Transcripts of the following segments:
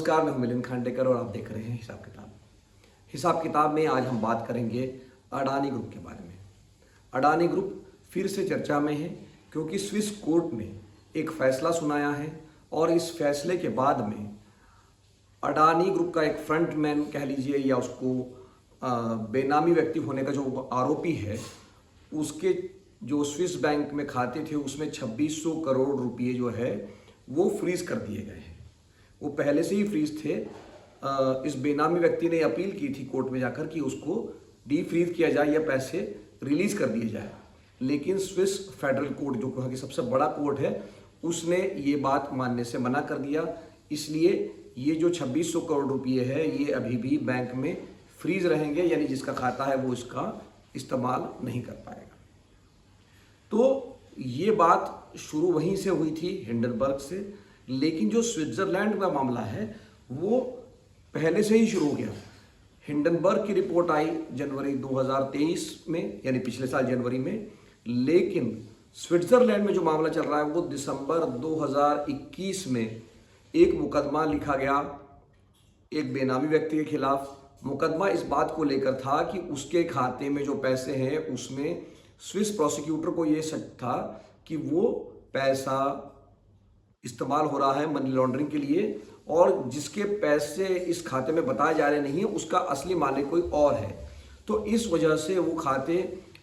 नमस्कार, मैं हूं मिलिंद खांडेकर और आप देख रहे हैं हिसाब किताब में आज हम बात करेंगे अडानी ग्रुप के बारे में। अडानी ग्रुप फिर से चर्चा में है क्योंकि स्विस कोर्ट ने एक फैसला सुनाया है और इस फैसले के बाद में अडानी ग्रुप का एक फ्रंटमैन कह लीजिए या उसको बेनामी व्यक्ति होने का जो आरोपी है, उसके जो स्विस बैंक में खाते थे उसमें 2600 करोड़ रुपये जो है वो फ्रीज कर दिए गए हैं। वो पहले से ही फ्रीज थे। इस बेनामी व्यक्ति ने अपील की थी कोर्ट में जाकर कि उसको डी फ्रीज किया जाए या पैसे रिलीज कर दिए जाए, लेकिन स्विस फेडरल कोर्ट जो वहाँ की सबसे बड़ा कोर्ट है उसने ये बात मानने से मना कर दिया। इसलिए ये जो 2600 करोड़ रुपये है ये अभी भी बैंक में फ्रीज रहेंगे, यानी जिसका खाता है वो इसका इस्तेमाल नहीं कर पाएगा। तो ये बात शुरू वहीं से हुई थी, हिंडनबर्ग से, लेकिन जो स्विट्जरलैंड का मामला है वो पहले से ही शुरू हो गया। हिंडनबर्ग की रिपोर्ट आई जनवरी 2023 में, यानी पिछले साल जनवरी में, लेकिन स्विट्जरलैंड में जो मामला चल रहा है वो दिसंबर 2021 में एक मुकदमा लिखा गया एक बेनामी व्यक्ति के खिलाफ। मुकदमा इस बात को लेकर था कि उसके खाते में जो पैसे हैं उसमें स्विस प्रोसिक्यूटर को ये शक था कि वो पैसा इस्तेमाल हो रहा है मनी लॉन्ड्रिंग के लिए, और जिसके पैसे इस खाते में बताए जा रहे नहीं है उसका असली मालिक कोई और है। तो इस वजह से वो खाते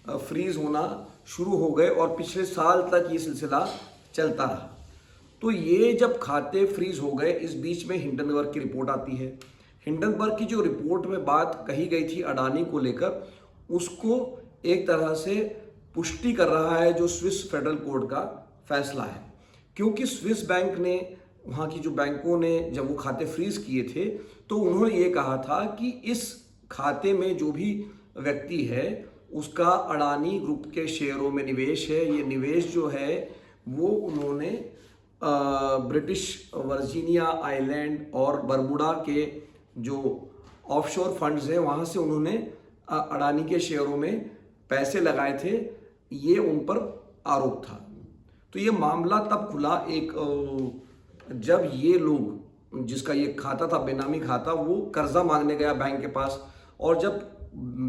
फ्रीज होना शुरू हो गए और पिछले साल तक ये सिलसिला चलता रहा। तो ये जब खाते फ्रीज हो गए, इस बीच में हिंडनबर्ग की रिपोर्ट आती है। हिंडनबर्ग की जो रिपोर्ट में बात कही गई थी अडानी को लेकर, उसको एक तरह से पुष्टि कर रहा है जो स्विस फेडरल कोर्ट का फैसला है, क्योंकि स्विस बैंक ने, वहाँ की जो बैंकों ने जब वो खाते फ्रीज किए थे तो उन्होंने ये कहा था कि इस खाते में जो भी व्यक्ति है उसका अडानी ग्रुप के शेयरों में निवेश है। ये निवेश जो है वो उन्होंने ब्रिटिश वर्जीनिया आइलैंड और बरमुडा के जो ऑफशोर फंड्स हैं वहाँ से उन्होंने अडानी के शेयरों में पैसे लगाए थे, ये उन पर आरोप था। तो ये मामला तब खुला जब ये लोग, जिसका ये खाता था बेनामी खाता, वो कर्जा मांगने गया बैंक के पास, और जब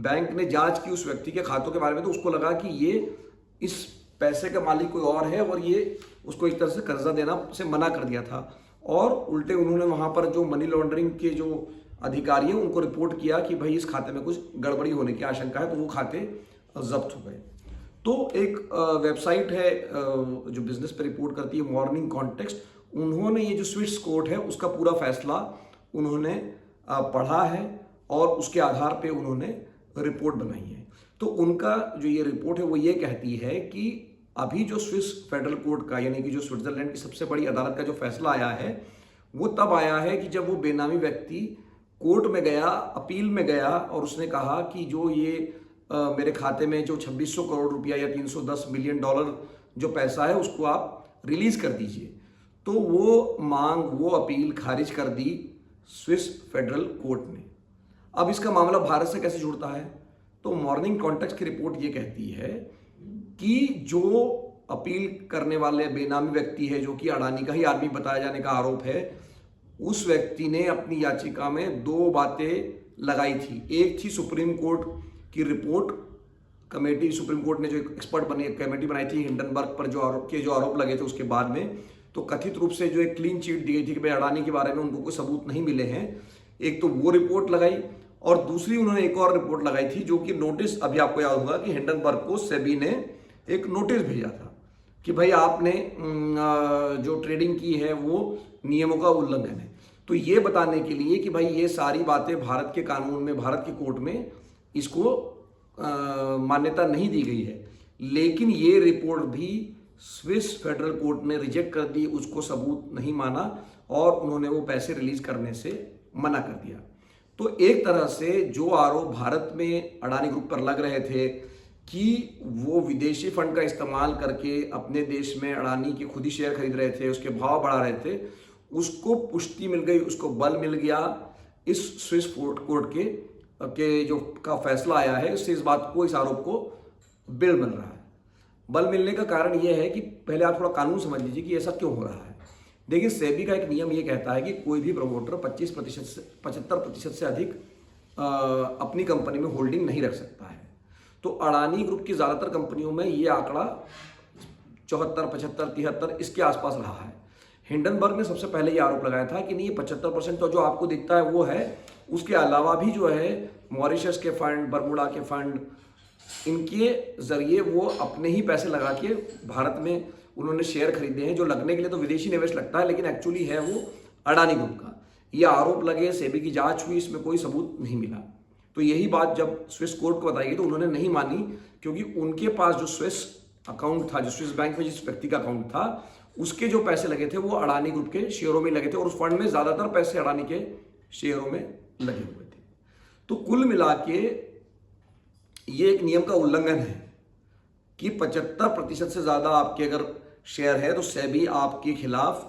बैंक ने जांच की उस व्यक्ति के खातों के बारे में तो उसको लगा कि ये इस पैसे का मालिक कोई और है और ये उसको एक तरह से कर्जा देना से मना कर दिया था। और उल्टे उन्होंने वहाँ पर जो मनी लॉन्ड्रिंग के जो अधिकारी हैं उनको रिपोर्ट किया कि भाई इस खाते में कुछ गड़बड़ी होने की आशंका है, तो वो खाते जब्त हो गए। तो एक वेबसाइट है जो बिजनेस पे रिपोर्ट करती है, मॉर्निंग कॉन्टेक्स्ट, उन्होंने ये जो स्विस कोर्ट है उसका पूरा फैसला उन्होंने पढ़ा है और उसके आधार पे उन्होंने रिपोर्ट बनाई है। तो उनका जो ये रिपोर्ट है वो ये कहती है कि अभी जो स्विस फेडरल कोर्ट का, यानी कि जो स्विट्जरलैंड की सबसे बड़ी अदालत का जो फैसला आया है वो तब आया है कि जब वो बेनामी व्यक्ति कोर्ट में गया, अपील में गया, और उसने कहा कि जो ये मेरे खाते में जो 2600 करोड़ रुपया या 310 मिलियन डॉलर जो पैसा है उसको आप रिलीज कर दीजिए। तो वो मांग, वो अपील खारिज कर दी स्विस फेडरल कोर्ट ने। अब इसका मामला भारत से कैसे जुड़ता है? तो मॉर्निंग कॉन्टेक्स्ट की रिपोर्ट ये कहती है कि जो अपील करने वाले बेनामी व्यक्ति है, जो कि अडानी का ही आदमी बताया जाने का आरोप है, उस व्यक्ति ने अपनी याचिका में दो बातें लगाई थी। एक थी सुप्रीम कोर्ट की रिपोर्ट कमेटी, सुप्रीम कोर्ट ने जो एक्सपर्ट कमेटी बनाई थी हिंडनबर्ग पर जो आरोप लगे थे उसके बाद में, तो कथित रूप से जो एक क्लीन चिट दी गई थी कि भाई अडानी के बारे में उनको कोई सबूत नहीं मिले हैं। एक तो वो रिपोर्ट लगाई, और दूसरी उन्होंने एक और रिपोर्ट लगाई थी जो कि नोटिस, अभी आपको याद होगा कि हिंडनबर्ग को सेबी ने एक नोटिस भेजा था कि भाई आपने जो ट्रेडिंग की है वो नियमों का उल्लंघन है। तो ये बताने के लिए कि भाई ये सारी बातें भारत के कानून में, भारत की कोर्ट में इसको मान्यता नहीं दी गई है, लेकिन ये रिपोर्ट भी स्विस फेडरल कोर्ट ने रिजेक्ट कर दी, उसको सबूत नहीं माना और उन्होंने वो पैसे रिलीज करने से मना कर दिया। तो एक तरह से जो आरोप भारत में अडानी ग्रुप पर लग रहे थे कि वो विदेशी फंड का इस्तेमाल करके अपने देश में अडानी के खुद ही शेयर खरीद रहे थे, उसके भाव बढ़ा रहे थे, उसको पुष्टि मिल गई, उसको बल मिल गया इस स्विस कोर्ट के जो का फैसला आया है। इससे इस बात को, इस आरोप को बल मिल रहा है। बल मिलने का कारण यह है कि पहले आप थोड़ा कानून समझ लीजिए कि ऐसा क्यों हो रहा है। देखिए सेबी का एक नियम ये कहता है कि कोई भी प्रमोटर 25% से 75% से अधिक अपनी कंपनी में होल्डिंग नहीं रख सकता है। तो अडानी ग्रुप की ज़्यादातर कंपनियों में ये आंकड़ा 74, 75, 73 इसके आसपास रहा है। हिंडनबर्ग ने सबसे पहले ये आरोप लगाया था कि नहीं, ये 75% तो जो आपको दिखता है वो है, उसके अलावा भी जो है मॉरिशस के फंड, बरमुडा के फंड, इनके जरिए वो अपने ही पैसे लगा के भारत में उन्होंने शेयर खरीदे हैं, जो लगने के लिए तो विदेशी निवेश लगता है लेकिन एक्चुअली है वो अडानी ग्रुप का। ये आरोप लगे, सेबी की जांच हुई, इसमें कोई सबूत नहीं मिला। तो यही बात जब स्विस कोर्ट को बताई गई तो उन्होंने नहीं मानी, क्योंकि उनके पास जो स्विस अकाउंट था, जो स्विस बैंक में जिस व्यक्ति का अकाउंट था, उसके जो पैसे लगे थे वो अडानी ग्रुप के शेयरों में लगे थे और उस फंड में ज्यादातर पैसे अडानी के शेयरों में लगे हुए थे। तो कुल मिला के ये एक नियम का उल्लंघन है कि 75% से ज्यादा आपके अगर शेयर है तो सेबी आपके खिलाफ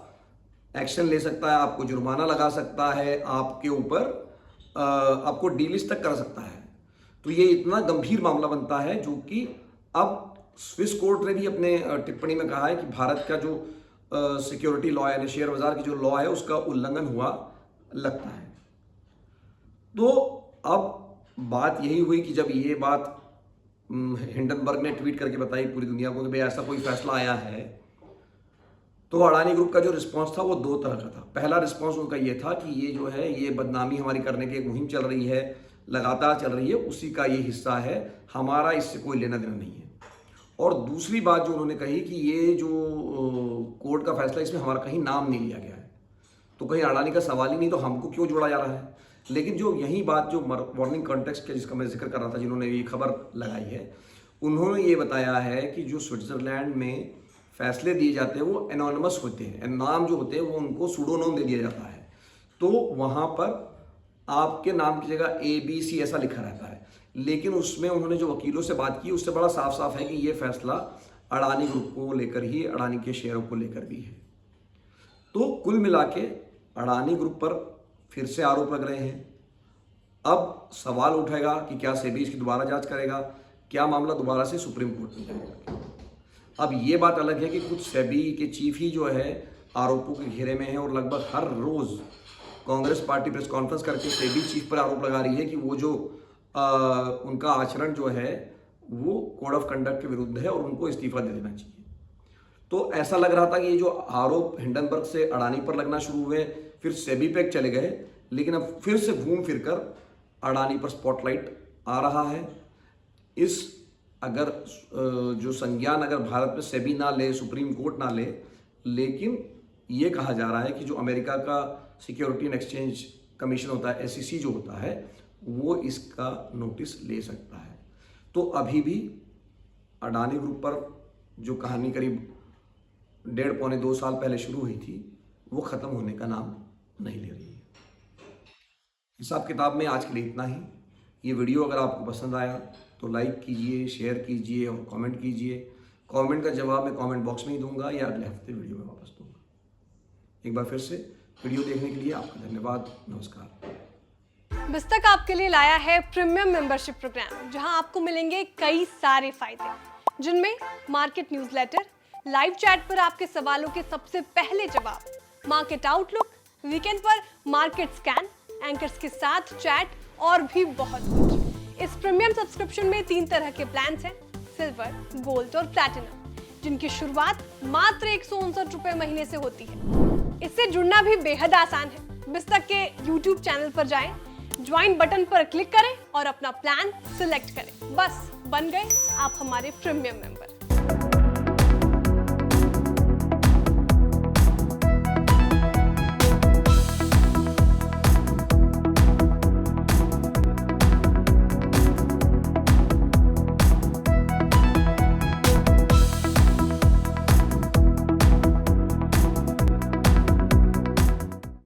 एक्शन ले सकता है, आपको जुर्माना लगा सकता है, आपके ऊपर आपको डीलिस्ट तक कर सकता है। तो ये इतना गंभीर मामला बनता है जो कि अब स्विस कोर्ट ने भी अपने टिप्पणी में कहा है कि भारत का जो सिक्योरिटी लॉ है, यानी शेयर बाजार की जो लॉ है, उसका उल्लंघन हुआ लगता है। तो अब बात यही हुई कि जब ये बात हिंडनबर्ग ने ट्वीट करके बताई पूरी दुनिया को कि भाई ऐसा कोई फैसला आया है, तो अडानी ग्रुप का जो रिस्पांस था वो दो तरह का था। पहला रिस्पांस उनका ये था कि ये जो है ये बदनामी हमारी करने की एक मुहिम चल रही है, लगातार चल रही है, उसी का ये हिस्सा है, हमारा इससे कोई लेना देना नहीं है। और दूसरी बात जो उन्होंने कही कि ये जो कोर्ट का फैसला, इसमें हमारा कहीं नाम नहीं लिया गया है, तो कहीं अडानी का सवाल ही नहीं, तो हमको क्यों जोड़ा जा रहा है। लेकिन जो यही बात जो मॉर्निंग कॉन्टेक्स्ट के जिसका मैं जिक्र कर रहा था, जिन्होंने ये खबर लगाई है, उन्होंने ये बताया है कि जो स्विट्जरलैंड में फैसले दिए जाते हैं वो एनोनिमस होते हैं, नाम जो होते हैं वो उनको सूडोनाम दे दिया जाता है। तो वहाँ पर आपके नाम की जगह ABC ऐसा लिखा रहता है, लेकिन उसमें उन्होंने जो वकीलों से बात की उससे बड़ा साफ साफ है कि ये फैसला अडानी ग्रुप को लेकर ही, अडानी के शेयरों को लेकर भी है। तो कुल मिला के अडानी ग्रुप पर फिर से आरोप लग रहे हैं। अब सवाल उठेगा कि क्या सेबी इसकी दोबारा जांच करेगा, क्या मामला दोबारा से सुप्रीम कोर्ट में जाएगा। अब ये बात अलग है कि खुद सेबी के चीफ ही जो है आरोपों के घेरे में है और लगभग हर रोज कांग्रेस पार्टी प्रेस कॉन्फ्रेंस करके सेबी चीफ पर आरोप लगा रही है कि वो जो उनका आचरण जो है वो कोड ऑफ कंडक्ट के विरुद्ध है और उनको इस्तीफा दे देना चाहिए। तो ऐसा लग रहा था कि ये जो आरोप हिंडनबर्ग से अडानी पर लगना शुरू हुए, फिर सेबी पे चले गए, लेकिन अब फिर से घूम फिरकर अडानी पर स्पॉटलाइट आ रहा है। इस अगर जो संज्ञान अगर भारत में सेबी ना ले, सुप्रीम कोर्ट ना ले, लेकिन ये कहा जा रहा है कि जो अमेरिका का सिक्योरिटी एंड एक्सचेंज कमीशन होता है, SEC जो होता है, वो इसका नोटिस ले सकता है। तो अभी भी अडानी ग्रुप पर जो कहानी करीब 1.5-2 साल पहले शुरू हुई थी वो ख़त्म होने का नाम नहीं ले रही है। हिसाब किताब में आज के लिए इतना ही। ये वीडियो अगर आपको पसंद आया तो लाइक कीजिए, शेयर कीजिए और कमेंट कीजिए। कमेंट का जवाब मैं कमेंट बॉक्स में ही दूंगा या अगले हफ्ते वीडियो में वापस दूंगा। एक बार फिर से वीडियो देखने के लिए आपका धन्यवाद। नमस्कार। बिस्तक आपके लिए लाया है प्रीमियम मेंबरशिप प्रोग्राम, जहां आपको मिलेंगे कई सारे फायदे, जिनमें मार्केट न्यूज़लेटर, लाइव चैट पर आपके सवालों के सबसे पहले जवाब, मार्केट आउटलुक, वीकेंड पर मार्केट स्कैन, एंकर्स के साथ चैट और भी बहुत कुछ। इस प्रीमियम सब्सक्रिप्शन में 3 तरह के प्लान्स हैं, सिल्वर, गोल्ड और प्लैटिनम, जिनकी शुरुआत मात्र 159 रुपए महीने से होती है। इससे जुड़ना भी बेहद आसान है। बिस्तक के YouTube चैनल पर जाएं, ज्वाइन बटन पर क्लिक करें और अपना प्लान सिलेक्ट करें। बस बन गए आप हमारे प्रीमियम मेंबर।